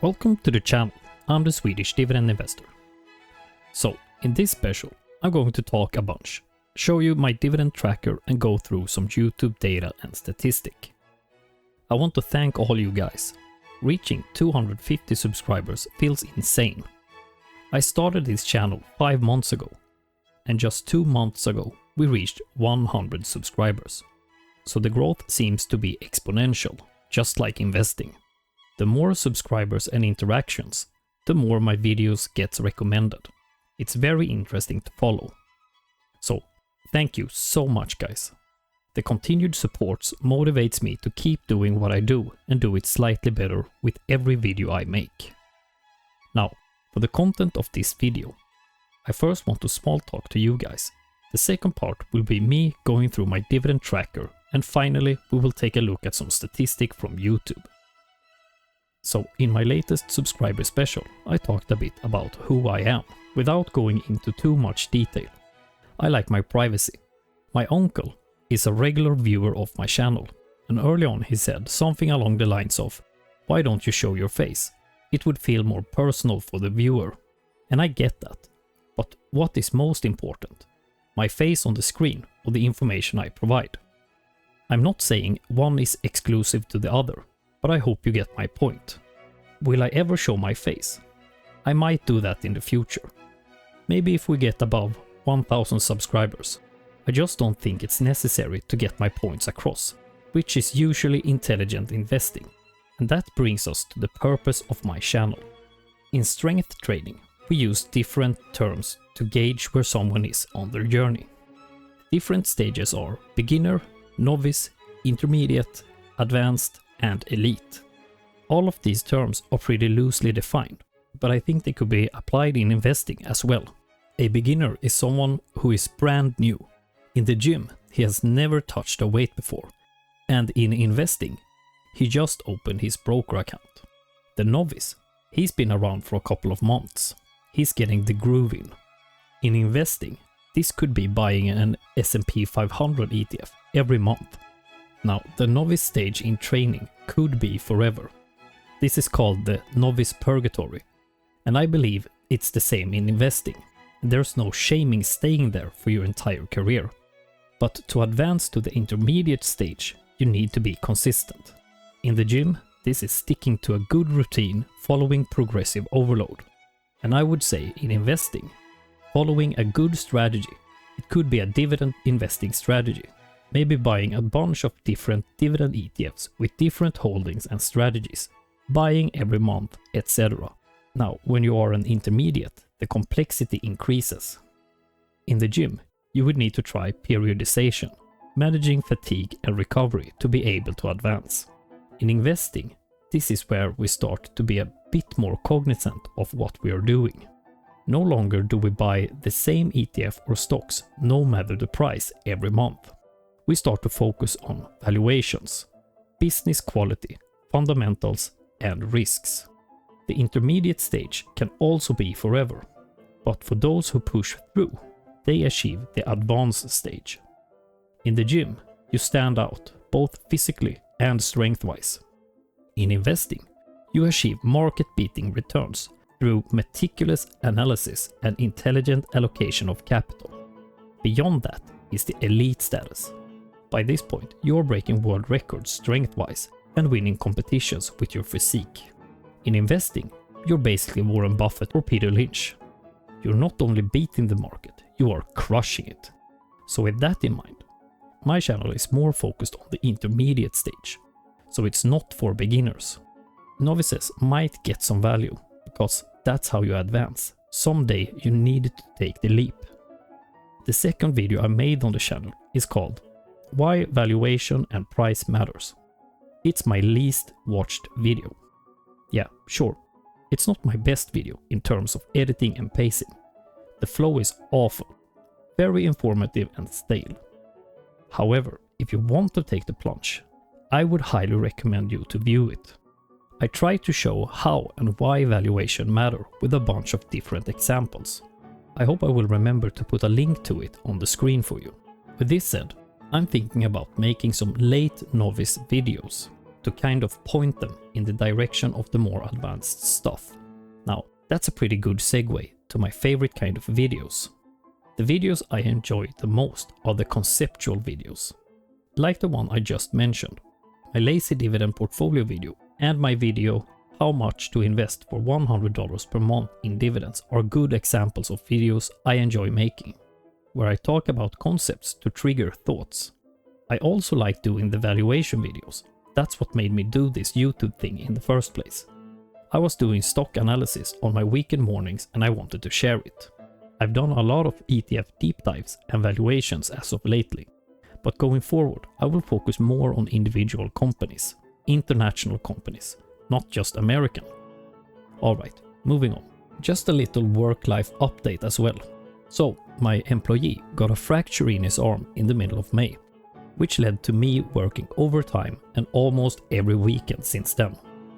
Welcome to the channel. I'm the Swedish dividend investor. So, in this special, I'm going to talk a bunch, show you my dividend tracker and go through some YouTube data and statistic. I want to thank all you guys. Reaching 250 subscribers feels insane. I started this channel 5 months ago, and just 2 months ago we reached 100 subscribers. So the growth seems to be exponential, just like investing. The more subscribers and interactions, the more my videos gets recommended. It's very interesting to follow. So, thank you so much, guys. The continued support motivates me to keep doing what I do and do it slightly better with every video I make. Now, for the content of this video, I first want to small talk to you guys. The second part will be me going through my dividend tracker, and finally we will take a look at some statistic from YouTube. So, in my latest subscriber special, I talked a bit about who I am, without going into too much detail. I like my privacy. My uncle is a regular viewer of my channel, and early on he said something along the lines of, "Why don't you show your face? It would feel more personal for the viewer." And I get that. But what is most important? My face on the screen or the information I provide? I'm not saying one is exclusive to the other, but I hope you get my point. Will I ever show my face? I might do that in the future. Maybe if we get above 1000 subscribers. I just don't think it's necessary to get my points across, which is usually intelligent investing. And that brings us to the purpose of my channel. In strength trading, we use different terms to gauge where someone is on their journey. Different stages are beginner, novice, intermediate, advanced, and elite. All of these terms are pretty loosely defined, but I think they could be applied in investing as well. A beginner is someone who is brand new. In the gym, he has never touched a weight before, and in investing, he just opened his broker account. The novice, he's been around for a couple of months. He's getting the groove in. In investing, this could be buying an S&P 500 ETF every month. Now, the novice stage in training could be forever. This is called the novice purgatory, and I believe it's the same in investing. There's no shaming staying there for your entire career. But to advance to the intermediate stage, you need to be consistent. In the gym, this is sticking to a good routine following progressive overload. And I would say in investing, following a good strategy. It could be a dividend investing strategy. Maybe buying a bunch of different dividend ETFs with different holdings and strategies. Buying every month, etc. Now, when you are an intermediate, the complexity increases. In the gym, you would need to try periodization, managing fatigue and recovery to be able to advance. In investing, this is where we start to be a bit more cognizant of what we are doing. No longer do we buy the same ETF or stocks no matter the price every month. We start to focus on valuations, business quality, fundamentals, and risks. The intermediate stage can also be forever, but for those who push through, they achieve the advanced stage. In the gym, you stand out, both physically and strength-wise. In investing, you achieve market-beating returns through meticulous analysis and intelligent allocation of capital. Beyond that is the elite status. By this point, you're breaking world records strength-wise and winning competitions with your physique. In investing, you're basically Warren Buffett or Peter Lynch. You're not only beating the market, you are crushing it. So with that in mind, my channel is more focused on the intermediate stage, so it's not for beginners. Novices might get some value, because that's how you advance. Someday you need to take the leap. The second video I made on the channel is called Why Valuation and Price Matters. It's my least watched video. Yeah, sure, it's not my best video in terms of editing and pacing. The flow is awful, very informative and stale. However, if you want to take the plunge, I would highly recommend you to view it. I try to show how and why valuation matter with a bunch of different examples. I hope I will remember to put a link to it on the screen for you. With this said, I'm thinking about making some late novice videos. to kind of point them in the direction of the more advanced stuff. Now, that's a pretty good segue to my favorite kind of videos. The videos I enjoy the most are the conceptual videos, like the one I just mentioned, my lazy dividend portfolio video and my video how much to invest for $100 per month in dividends are good examples of videos I enjoy making, where I talk about concepts to trigger thoughts. I also like doing the valuation videos. That's what made me do this YouTube thing in the first place. I was doing stock analysis on my weekend mornings and I wanted to share it. I've done a lot of ETF deep dives and valuations as of lately, but going forward I will focus more on individual companies, international companies, not just American. Alright, moving on. Just a little work-life update as well. So, my employee got a fracture in his arm in the middle of May, which led to me working overtime and almost every weekend since then.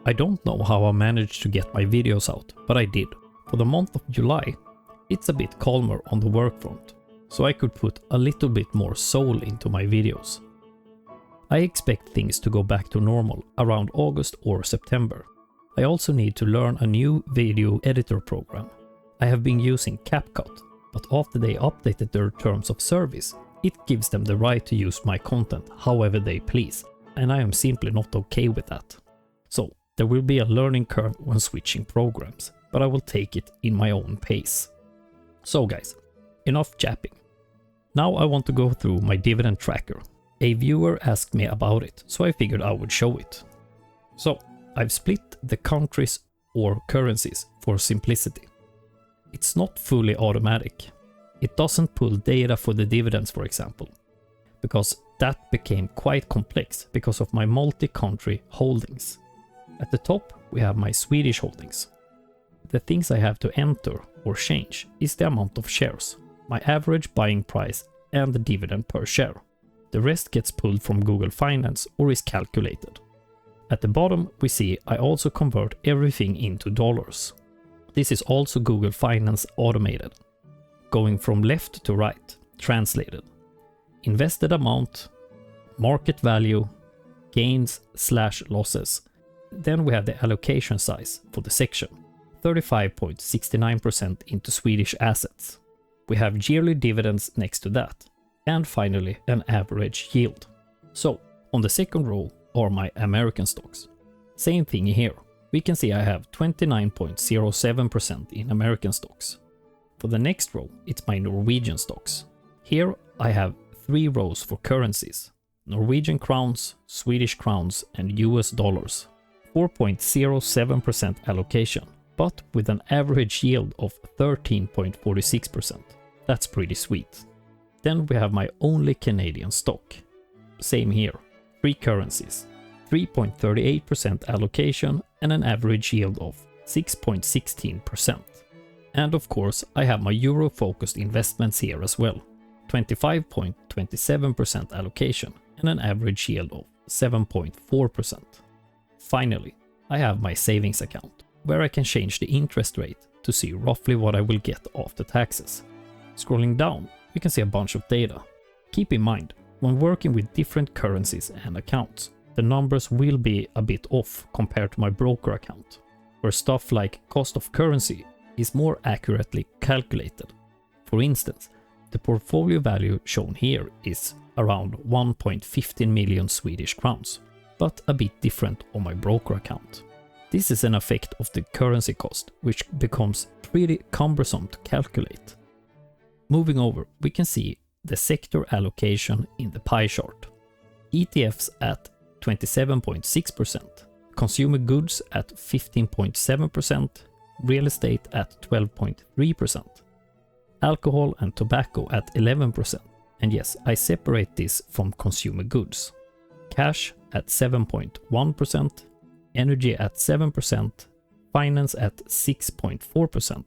I don't know how I managed to get my videos out, but I did. For the month of July, it's a bit calmer on the work front, so I could put a little bit more soul into my videos. I expect things to go back to normal around August or September. I also need to learn a new video editor program. I have been using CapCut, but after they updated their terms of service, it gives them the right to use my content however they please, and I am simply not okay with that. So, there will be a learning curve when switching programs, but I will take it in my own pace. So guys, enough japping. Now I want to go through my dividend tracker. A viewer asked me about it, so I figured I would show it. So, I've split the countries or currencies for simplicity. It's not fully automatic. It doesn't pull data for the dividends, for example, because that became quite complex because of my multi-country holdings. At the top, we have my Swedish holdings. The things I have to enter or change is the amount of shares, my average buying price and the dividend per share. The rest gets pulled from Google Finance or is calculated. At the bottom, we see I also convert everything into dollars. This is also Google Finance automated. Going from left to right, translated. Invested amount, market value, gains/losses. Then we have the allocation size for the section, 35.69% into Swedish assets. We have yearly dividends next to that. And finally, an average yield. So, on the second row are my American stocks. Same thing here. We can see I have 29.07% in American stocks. For the next row, it's my Norwegian stocks. Here I have 3 rows for currencies: Norwegian crowns, Swedish crowns, and US dollars. 4.07% allocation, but with an average yield of 13.46%. That's pretty sweet. Then we have my only Canadian stock. Same here, 3 currencies, 3.38% allocation and an average yield of 6.16%. And of course, I have my euro-focused investments here as well, 25.27% allocation and an average yield of 7.4%. Finally, I have my savings account, where I can change the interest rate to see roughly what I will get after taxes. Scrolling down, we can see a bunch of data. Keep in mind, when working with different currencies and accounts, the numbers will be a bit off compared to my broker account, where stuff like cost of currency is more accurately calculated. For instance, the portfolio value shown here is around 1.15 million Swedish crowns, but a bit different on my broker account. This is an effect of the currency cost, which becomes pretty cumbersome to calculate. Moving over, we can see the sector allocation in the pie chart. ETFs at 27.6%, consumer goods at 15.7%, real estate at 12.3%, alcohol and tobacco at 11%, and yes, I separate this from consumer goods. Cash at 7.1%, energy at 7%, finance at 6.4%,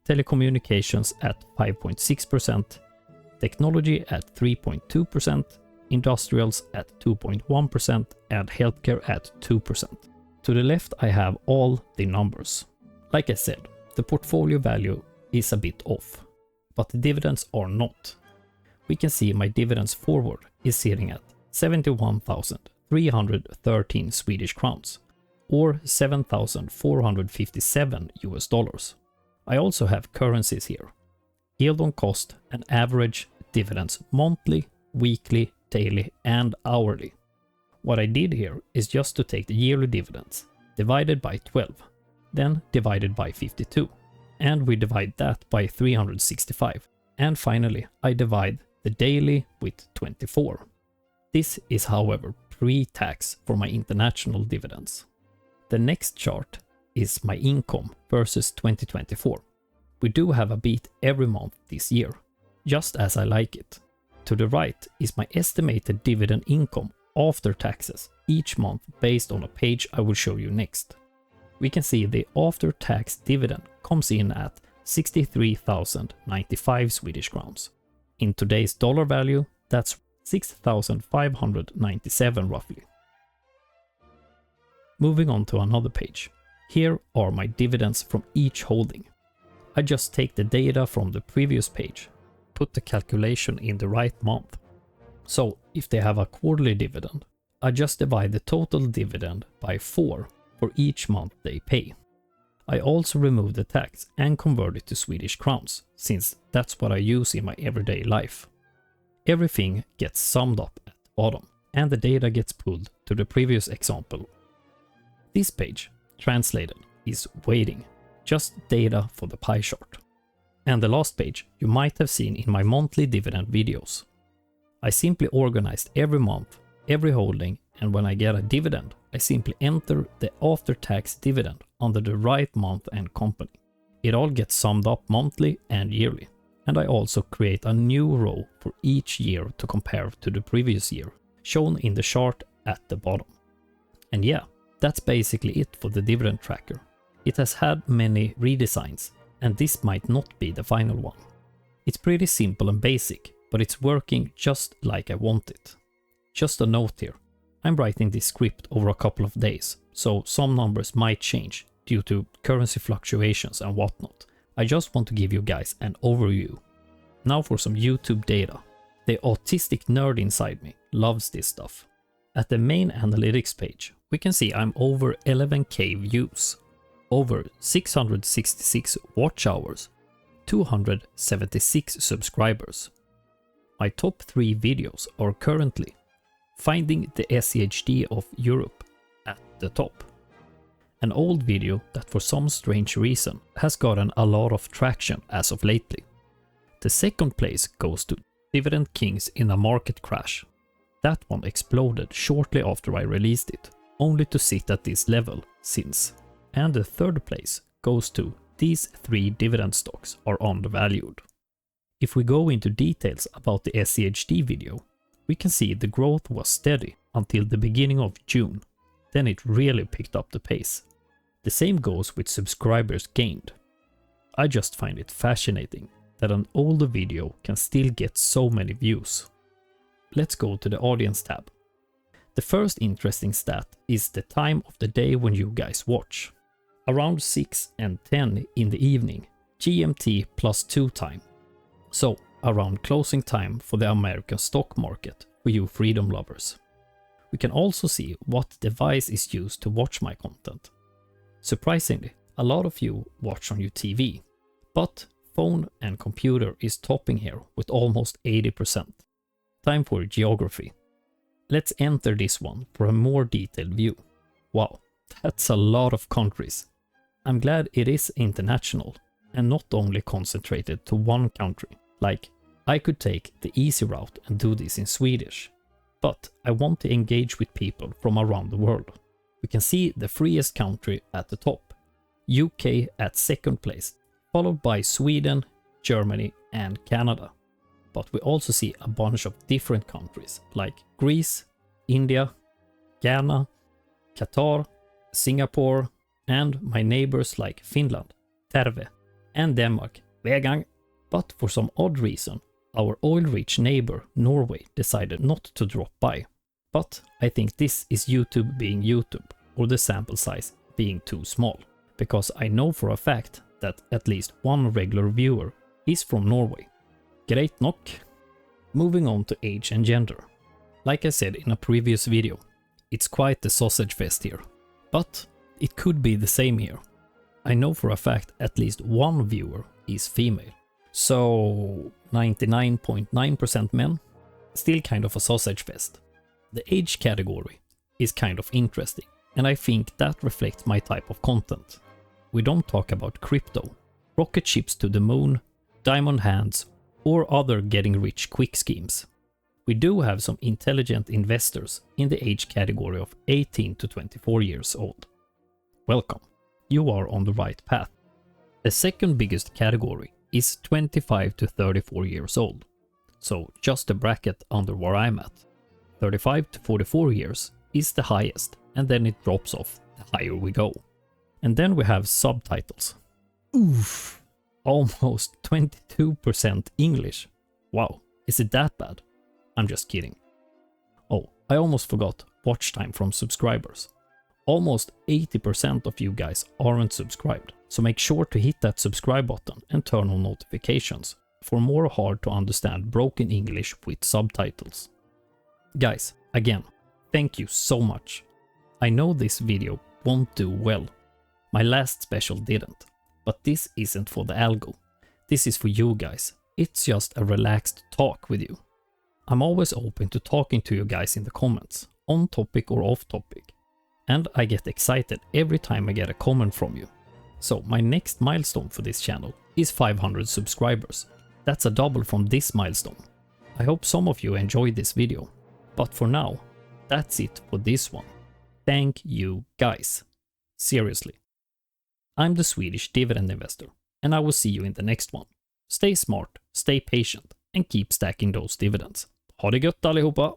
telecommunications at 5.6%, technology at 3.2%, industrials at 2.1%, and healthcare at 2%. To the left I have all the numbers. Like I said, the portfolio value is a bit off, but the dividends are not. We can see my dividends forward is sitting at 313 Swedish crowns, or 7,457 US dollars. I also have currencies here: yield on cost and average dividends monthly, weekly, daily and hourly. What I did here is just to take the yearly dividends, divided by 12, then divided by 52, and we divide that by 365, and finally I divide the daily with 24. This is however pre-tax for my international dividends. The next chart is my income versus 2024. We do have a beat every month this year, just as I like it. To the right is my estimated dividend income after taxes each month based on a page I will show you next. We can see the after-tax dividend comes in at 63,095 Swedish crowns. In today's dollar value, that's 6,597 roughly. Moving on to another page. Here are my dividends from each holding. I just take the data from the previous page, put the calculation in the right month. So if they have a quarterly dividend, I just divide the total dividend by 4 for each month they pay. I also remove the tax and convert it to Swedish crowns, since that's what I use in my everyday life. Everything gets summed up at the bottom, and the data gets pulled to the previous example. This page, translated, is waiting, just data for the pie chart. And the last page you might have seen in my monthly dividend videos. I simply organized every month, every holding, and when I get a dividend, I simply enter the after-tax dividend under the right month and company. It all gets summed up monthly and yearly. And I also create a new row for each year to compare to the previous year, shown in the chart at the bottom. And yeah, that's basically it for the dividend tracker. It has had many redesigns, and this might not be the final one. It's pretty simple and basic, but it's working just like I want it. Just a note here, I'm writing this script over a couple of days, so some numbers might change due to currency fluctuations and whatnot. I just want to give you guys an overview. Now for some YouTube data. The autistic nerd inside me loves this stuff. At the main analytics page, we can see I'm over 11k views, over 666 watch hours, 276 subscribers. My top 3 videos are currently finding the SCHD of Europe at the top. An old video that for some strange reason has gotten a lot of traction as of lately. The second place goes to Dividend Kings in a market crash. That one exploded shortly after I released it, only to sit at this level since. And the third place goes to these 3 dividend stocks are undervalued. If we go into details about the SCHD video, we can see the growth was steady until the beginning of June. Then it really picked up the pace. The same goes with subscribers gained. I just find it fascinating that an older video can still get so many views. Let's go to the audience tab. The first interesting stat is the time of the day when you guys watch. Around 6 and 10 in the evening, GMT +2 time. So around closing time for the American stock market for you freedom lovers. We can also see what device is used to watch my content. Surprisingly, a lot of you watch on your TV, but phone and computer is topping here with almost 80%. Time for geography. Let's enter this one for a more detailed view. Wow, that's a lot of countries. I'm glad it is international and not only concentrated to one country. Like, I could take the easy route and do this in Swedish, but I want to engage with people from around the world. We can see the freest country at the top, UK at second place, followed by Sweden, Germany and Canada. But we also see a bunch of different countries like Greece, India, Ghana, Qatar, Singapore, and my neighbors like Finland, Terve, and Denmark, Vegang. But for some odd reason, our oil-rich neighbor Norway decided not to drop by. But I think this is YouTube being YouTube, or the sample size being too small, because I know for a fact that at least one regular viewer is from Norway. Great knock. Moving on to age and gender. Like I said in a previous video, it's quite the sausage fest here. But it could be the same here. I know for a fact at least one viewer is female. So 99.9% men, still kind of a sausage fest. The age category is kind of interesting, and I think that reflects my type of content. We don't talk about crypto, rocket ships to the moon, diamond hands, or other getting rich quick schemes. We do have some intelligent investors in the age category of 18 to 24 years old. Welcome, you are on the right path. The second biggest category is 25 to 34 years old, so just a bracket under where I'm at. 35 to 44 years is the highest, and then it drops off the higher we go. And then we have subtitles. Oof, almost 22% English. Wow, is it that bad? I'm just kidding. Oh, I almost forgot watch time from subscribers. Almost 80% of you guys aren't subscribed, so make sure to hit that subscribe button and turn on notifications for more hard to understand broken English with subtitles. Guys, again, thank you so much. I know this video won't do well. My last special didn't, but this isn't for the algo. This is for you guys. It's just a relaxed talk with you. I'm always open to talking to you guys in the comments, on topic or off topic. And I get excited every time I get a comment from you. So my next milestone for this channel is 500 subscribers. That's a double from this milestone. I hope some of you enjoyed this video. But for now, that's it for this one. Thank you guys. Seriously. I'm the Swedish dividend investor, and I will see you in the next one. Stay smart, stay patient, and keep stacking those dividends. Ha det gött allihopa!